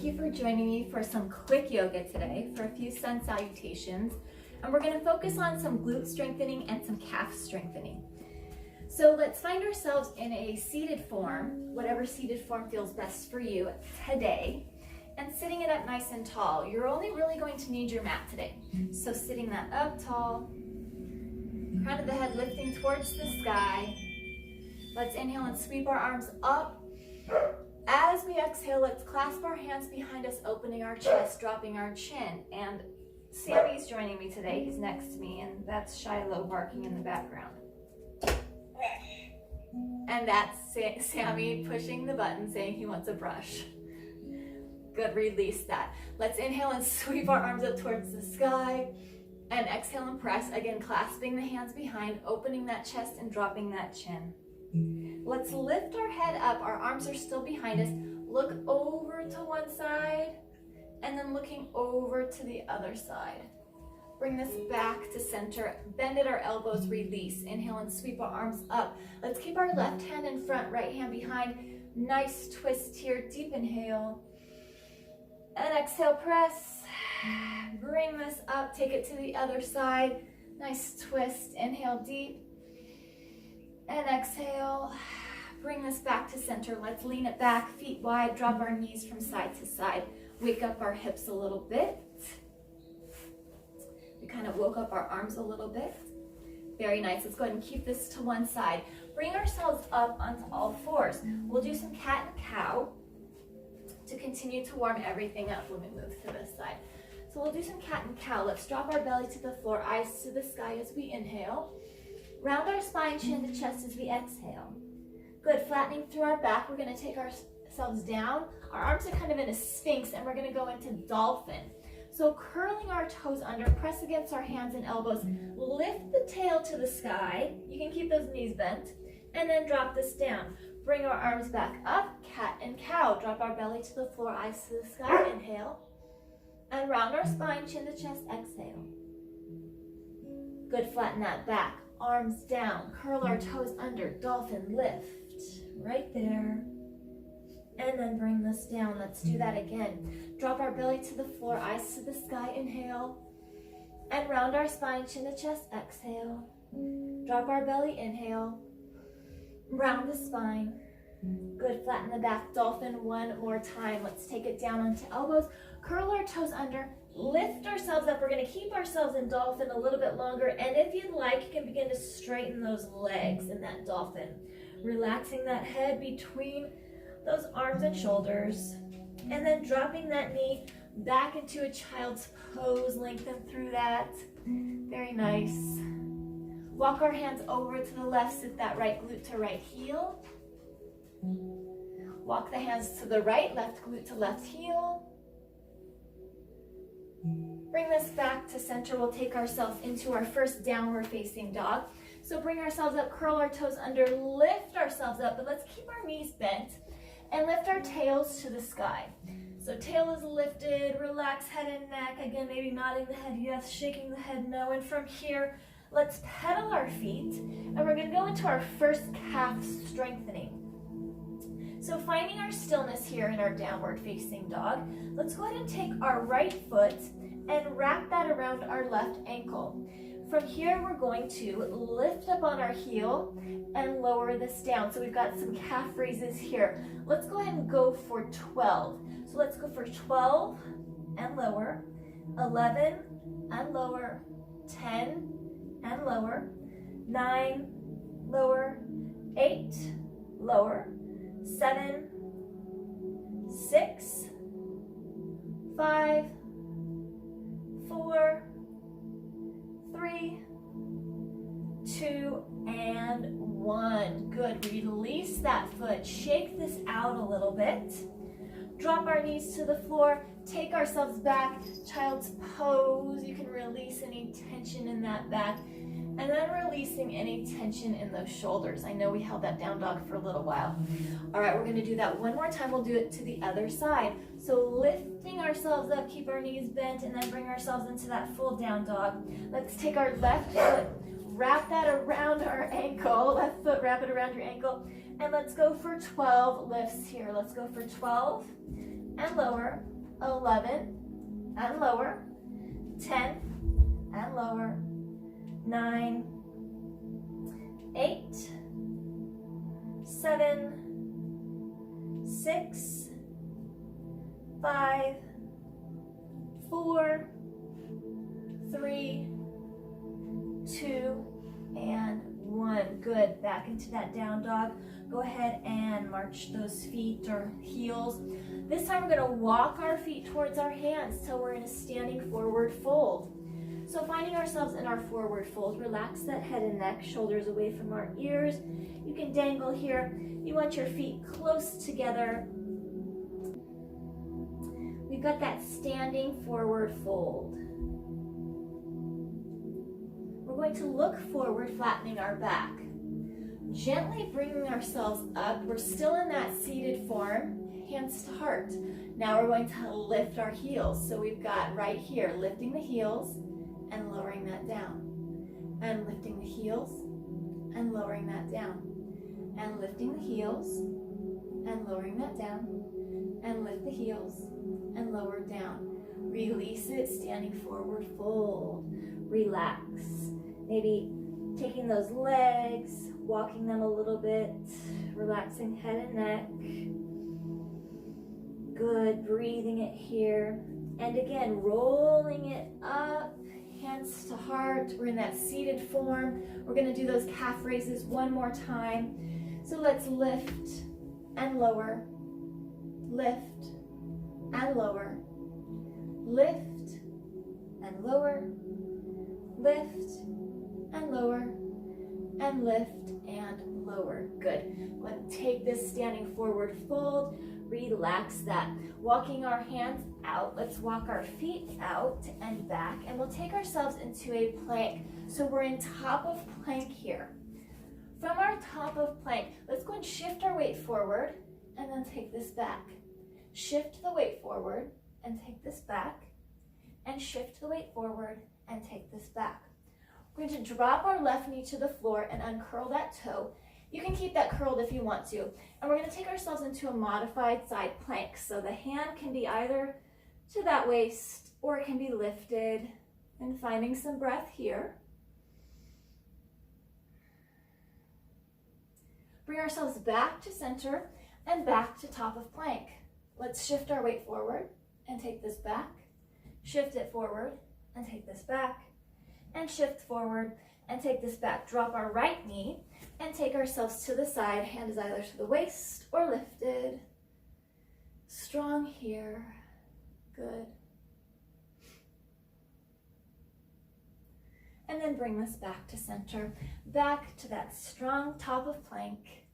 you for joining me for some quick yoga today for a few sun salutations. And we're going to focus on some glute strengthening and some calf strengthening. So let's find ourselves in a seated form, whatever seated form feels best for you today, and sitting it up nice and tall. You're only really going to need your mat today. So sitting that up tall, crown of the head lifting towards the sky. Let's inhale and sweep our arms up. As we exhale, let's clasp our hands behind us, opening our chest, dropping our chin. And Sammy's joining me today. He's next to me, and that's Shiloh barking in the background. And that's Sammy pushing the button, saying he wants a brush. Good, release that. Let's inhale and sweep our arms up towards the sky. And exhale and press, again, clasping the hands behind, opening that chest and dropping that chin. Let's lift our head up. Our arms are still behind us. Look over to one side and then looking over to the other side. Bring this back to center. Bend at our elbows, release. Inhale and sweep our arms up. Let's keep our left hand in front, right hand behind. Nice twist here. Deep inhale. And exhale, press. Bring this up. Take it to the other side. Nice twist. Inhale deep. And exhale. Bring this back to center. Let's lean it back, feet wide. Drop our knees from side to side. Wake up our hips a little bit. We kind of woke up our arms a little bit. Very nice. Let's go ahead and keep this to one side. Bring ourselves up onto all fours. We'll do some cat and cow to continue to warm everything up when we move to this side. So we'll do some cat and cow. Let's drop our belly to the floor, eyes to the sky as we inhale. Round our spine, chin to chest as we exhale. Good, flattening through our back. We're going to take ourselves down. Our arms are kind of in a sphinx, and we're going to go into dolphin. So curling our toes under, press against our hands and elbows. Lift the tail to the sky. You can keep those knees bent. And then drop this down. Bring our arms back up, cat and cow. Drop our belly to the floor, eyes to the sky. Inhale. And round our spine, chin to chest. Exhale. Good, flatten that back. Arms down, curl our toes under, dolphin, lift, right there. And then bring this down. Let's do that again. Drop our belly to the floor, eyes to the sky, inhale. And round our spine, chin to chest, exhale. Drop our belly, inhale. Round the spine. Good, flatten the back, dolphin one more time. Let's take it down onto elbows, curl our toes under, lift ourselves up. We're going to keep ourselves in dolphin a little bit longer, and if you'd like, you can begin to straighten those legs in that dolphin. Relaxing that head between those arms and shoulders, and then dropping that knee back into a child's pose. Lengthen through that. Very nice. Walk our hands over to the left, sit that right glute to right heel. Walk the hands to the right, left glute to left heel. Bring this back to center. We'll take ourselves into our first downward facing dog. So bring ourselves up, curl our toes under, lift ourselves up, but let's keep our knees bent and lift our tails to the sky. So tail is lifted, relax head and neck. Again, maybe nodding the head yes, shaking the head no. And from here, let's pedal our feet, and we're going to go into our first calf strengthening. So finding our stillness here in our downward facing dog, let's go ahead and take our right foot and wrap that around our left ankle. From here, we're going to lift up on our heel and lower this down. So we've got some calf raises here. Let's go ahead and go for 12. So let's go for 12 and lower, 11 and lower, 10 and lower, 9, lower, 8, lower, 7, 6, 5, 4, 3, 2, and 1. Good. Release that foot. Shake this out a little bit. Drop our knees to the floor. Take ourselves back. Child's pose. You can release any tension in that back. And then releasing any tension in those shoulders. I know we held that down dog for a little while. All right, we're going to do that one more time. We'll do it to the other side. So lifting ourselves up, keep our knees bent, and then bring ourselves into that full down dog. Let's take our left foot, wrap that around our ankle. Left foot, wrap it around your ankle. And let's go for 12 lifts here. Let's go for 12 and lower, 11, and lower, 10, and lower, 9, 8, 7, 6, 5, 4, 3, 2, and 1. Good. Back into that down dog. Go ahead and march those feet or heels. This time we're going to walk our feet towards our hands till we're in a standing forward fold. So finding ourselves in our forward fold, relax that head and neck, shoulders away from our ears. You can dangle here. You want your feet close together. We've got that standing forward fold. We're going to look forward, flattening our back. Gently bringing ourselves up. We're still in that seated form, hands to heart. Now we're going to lift our heels. So we've got right here, lifting the heels and lowering that down. And lifting the heels and lowering that down. And lifting the heels and lowering that down. And lift the heels and lower down. Release it, standing forward fold. Relax. Maybe taking those legs, walking them a little bit, relaxing head and neck. Good, breathing it here. And again, rolling it up, hands to heart. We're in that seated form. We're gonna do those calf raises one more time. So let's lift and lower, lift and lower, lift and lower, lift and lower, and lift and lower. Good. Let's take this standing forward fold. Relax that. Walking our hands out. Let's walk our feet out and back, and we'll take ourselves into a plank. So we're in top of plank here. From our top of plank, let's go and shift our weight forward and then take this back. Shift the weight forward and take this back, and shift the weight forward and take this back. We're going to drop our left knee to the floor and uncurl that toe. You can keep that curled if you want to. And we're going to take ourselves into a modified side plank. So the hand can be either to that waist or it can be lifted, and finding some breath here. Bring ourselves back to center and back to top of plank. Let's shift our weight forward and take this back. Shift it forward and take this back. And shift forward and take this back. Drop our right knee and take ourselves to the side. Hand is either to the waist or lifted. Strong here. Good. And then bring this back to center. Back to that strong top of plank.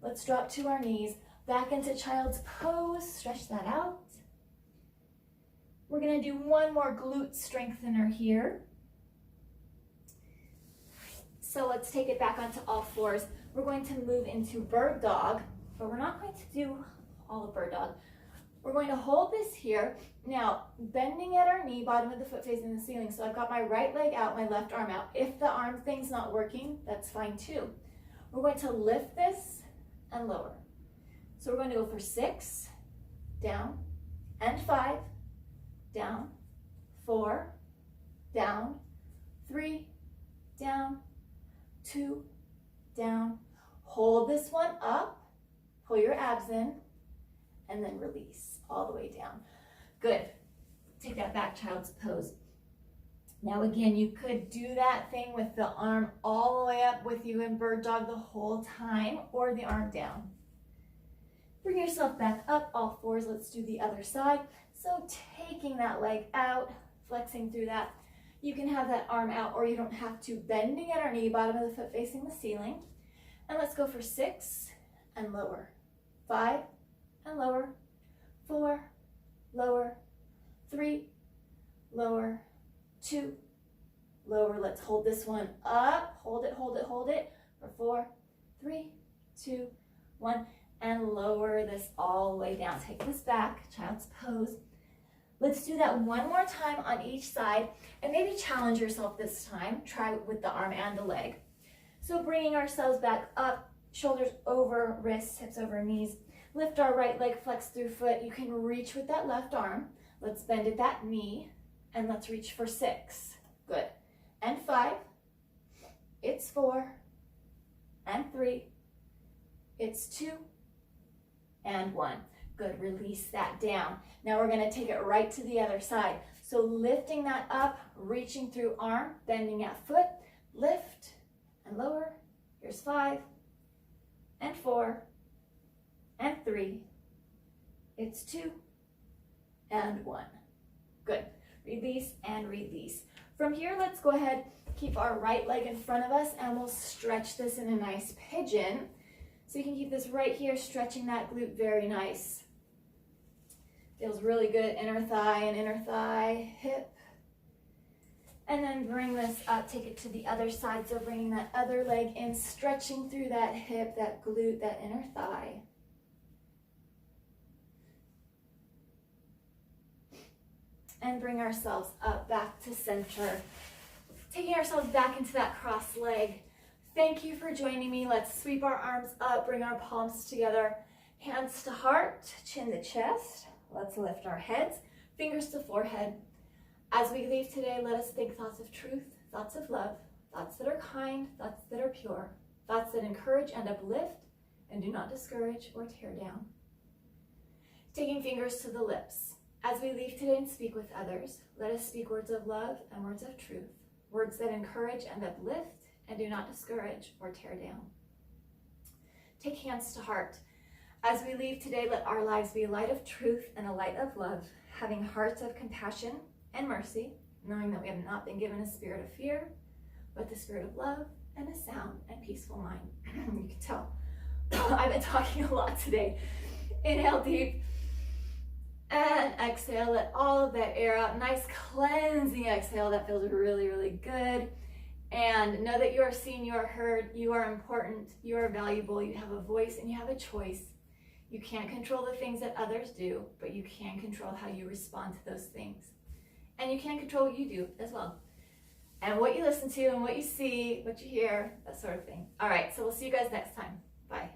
Let's drop to our knees. Back into child's pose. Stretch that out. We're going to do one more glute strengthener here. So let's take it back onto all fours. We're going to move into bird dog, but we're not going to do all of bird dog. We're going to hold this here. Now, bending at our knee, bottom of the foot facing the ceiling. So I've got my right leg out, my left arm out. If the arm thing's not working, that's fine too. We're going to lift this and lower. So we're going to go for 6, down, and 5, down, 4, down, 3, down, 2, down. Hold this one up, pull your abs in, and then release all the way down. Good. Take that back child's pose. Now again, you could do that thing with the arm all the way up with you in bird dog the whole time, or the arm down. Bring yourself back up, all fours. Let's do the other side. So taking that leg out, flexing through that. You can have that arm out, or you don't have to. Bending at our knee, bottom of the foot facing the ceiling. And let's go for 6 and lower. 5 and lower. 4, lower. 3, lower. 2, lower. Let's hold this one up. Hold it, hold it, hold it. For 4, 3, 2, 1. And lower this all the way down. Take this back, child's pose. Let's do that one more time on each side, and maybe challenge yourself this time. Try with the arm and the leg. So bringing ourselves back up, shoulders over wrists, hips over knees. Lift our right leg, flex through foot. You can reach with that left arm. Let's bend at that knee, and let's reach for 6. Good. And 5. It's 4. And 3. It's 2. And 1. Good. Release that down. Now we're going to take it right to the other side. So lifting that up, reaching through arm, bending at foot, lift and lower. Here's 5 and 4 and 3. It's 2 and 1. Good. Release and release. From here, let's go ahead, keep our right leg in front of us, and we'll stretch this in a nice pigeon. So you can keep this right here, stretching that glute very nice. Feels really good, inner thigh, hip. And then bring this up, take it to the other side. So bringing that other leg in, stretching through that hip, that glute, that inner thigh. And bring ourselves up back to center. Taking ourselves back into that cross leg. Thank you for joining me. Let's sweep our arms up, bring our palms together. Hands to heart, chin to chest. Let's lift our heads, fingers to forehead. As we leave today, let us think thoughts of truth, thoughts of love, thoughts that are kind, thoughts that are pure, thoughts that encourage and uplift and do not discourage or tear down. Taking fingers to the lips. As we leave today and speak with others, let us speak words of love and words of truth, words that encourage and uplift and do not discourage or tear down. Take hands to heart. As we leave today, let our lives be a light of truth and a light of love, having hearts of compassion and mercy, knowing that we have not been given a spirit of fear, but the spirit of love and a sound and peaceful mind. You can tell I've been talking a lot today. Inhale deep and exhale. Let all of that air out. Nice cleansing exhale. That feels really, really good. And know that you are seen, you are heard, you are important, you are valuable, you have a voice and you have a choice. You can't control the things that others do, but you can control how you respond to those things. And you can control what you do as well. And what you listen to and what you see, what you hear, that sort of thing. All right, so we'll see you guys next time. Bye.